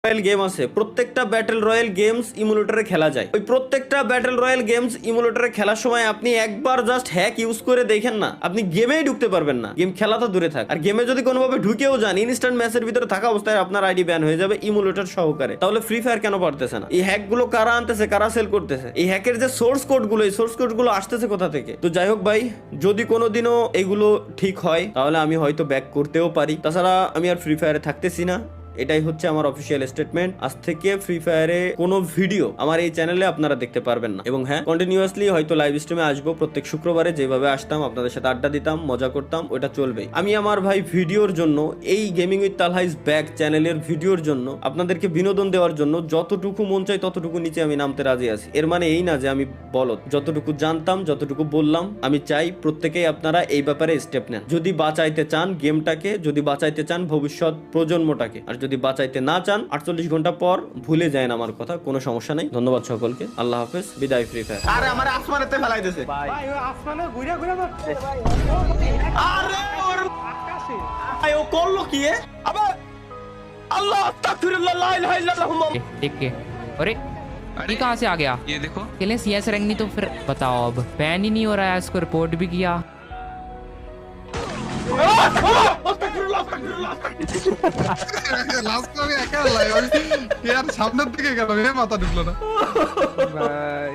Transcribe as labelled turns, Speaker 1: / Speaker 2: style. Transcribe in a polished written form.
Speaker 1: Royal game আছে, প্রত্যেকটা battle royale games ইমুলেটরে খেলা যায়। ওই প্রত্যেকটা ব্যাটল রয়্যাল গেমস ইমুলেটরে খেলার সময় আপনি একবার জাস্ট হ্যাক ইউজ করে দেখেন না, আপনি গেমেই ঢুকতে পারবেন না। গেম খেলা তো দূরে থাক, আর গেমে যদি কোনোভাবে ঢুকেও যান, ইনস্ট্যান্ট ম্যাচের ভিতরে থাকা অবস্থায় আপনার আইডি ব্যান হয়ে যাবে ইমুলেটর সহকারে। তাহলে ফ্রি ফায়ার কেন পারতেছে না? এই হ্যাক গুলো কারা আনতেছে, কারা সেল করতেছে? এই হ্যাকের যে সোর্স কোড গুলো, এই সোর্স কোড গুলো আসতেছে কোথা থেকে? তো যাই হোক ভাই, যদি কোনোদিনও এগুলো ঠিক হয় তাহলে আমি হয়তো ব্যাক করতেও পারি। তাছাড়া আমি আর ফ্রি ফায়ারে থাকতেছি না, এটাই হচ্ছে আমার অফিসিয়াল স্টেটমেন্ট। আজ থেকে ফ্রি ফায়ারে কোনো ভিডিও আমার এই চ্যানেলে আপনারা দেখতে পারবেন না। এবং হ্যাঁ, কন্টিনিউয়াসলি হয়তো লাইভ স্ট্রিমে আসবো প্রত্যেক শুক্রবারে, যেভাবে আসতাম আপনাদের সাথে আড্ডা দিতাম, মজা করতাম, ওটা চলবেই। আমি আমার ভাই ভিডিওর জন্য, এই gaming with Talha is back চ্যানেলের ভিডিওর জন্য, আপনাদেরকে বিনোদন দেওয়ার জন্য যতটুকু মন চাই ততটুকু নিচে আমি নামতে রাজি আছি। এর মানে এই না যে আমি বলদ। যতটুকু জানতাম, যতটুকু বললাম, আমি চাই প্রত্যেকেই আপনারা এই ব্যাপারে স্টেপ নেন। যদি বাঁচাইতে চান গেমটাকে, যদি বাঁচাইতে চান ভবিষ্যৎ প্রজন্মটাকে, আর যদি বাঁচাইতে না চান 48 ঘন্টা পর ভুলে যায় আমার কথা, কোনো সমস্যা নেই। ধন্যবাদ সকলকে, আল্লাহ হাফেজ, বিদায় ফ্রি ফায়ার। আরে আমার আসমানেতে ফেলাই দিয়েছে
Speaker 2: ভাই ও আসমানে ঘুরে ঘুরে মারছে।
Speaker 1: আরে ওর
Speaker 2: আকাশে
Speaker 1: ভাই ও করলো কি? আবার আল্লাহ আস্তাগফিরুল্লাহ, লা ইলাহা ইল্লাল্লাহ।
Speaker 3: देख के अरे ये कहाँ से आ गया?
Speaker 4: ये देखो
Speaker 3: खेलें CS रैंक नहीं तो फिर बताओ, अब बैन ही नहीं हो रहा है, इसको रिपोर्ट भी किया।
Speaker 4: লাস্ট আমি একা লাইভ, আমি ইয়ার সামনের দিকে গেল, মাথা ঢুকলো না
Speaker 2: ভাই